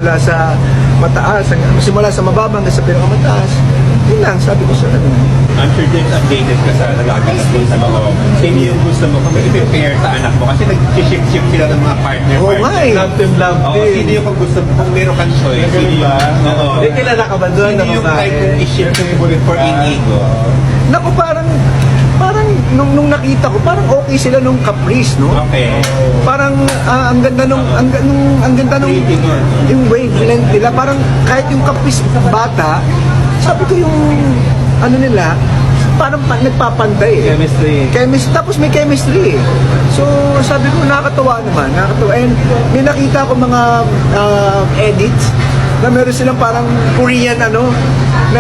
simula sa mataas, simula sa mababa hanggang sa pinakamataas. Yun lang, sabi ko sa ano. I'm sure James updated ka sa nagaganap mo sa loob. Sino yung gusto mo kung i-prepare sa anak mo? Kasi nag-shift-shift sila ng mga partner. Oo nga eh. Love team, love Oo, team. sino yung kung gusto mo, kung meron kang choice? Sino yung, oo. May kilala ka ba doon Sino na yung babae? type kung i-shift yung bullet for Inigo? Naku, parang nung nakita ko, parang okay sila nung Caprice, no? Okay. Parang ang ganda nung yung wavelength nila, parang kahit yung Caprice bata, sabi ko yung ano nila, parang nagpapantay eh. Chemistry. Tapos may chemistry eh. So sabi ko nakakatawa naman, nakakatawa. And may nakita ko mga edits na meron silang parang Korean na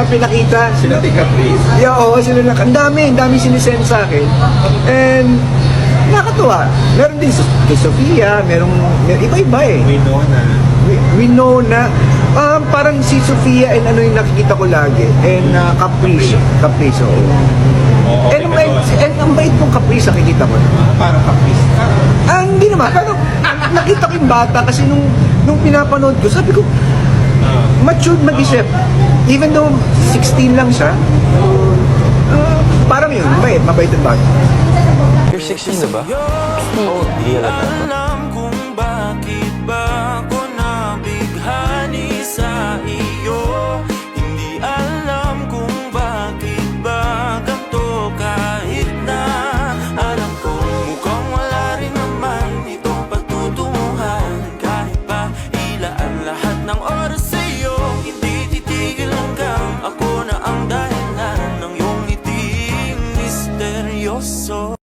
pinakita. Sila si Caprice. Yeah, oo, sila ang dami sinisend sa akin. And nakakatuwa. Meron din kay Sofia, iba-iba eh. We know na parang si Sofia and ano yung nakikita ko lagi. And Caprice, oo. Oo, And ang bait kong Caprice nakikita ko. parang Caprice ka. Hindi naman, pero nakita ko yung bata kasi nung pinapanood ko, sabi ko, matured mag-isip. Even though 16 lang siya, parang yun, mabait ang bata. You're 16 na ba? Oo, hindi halata.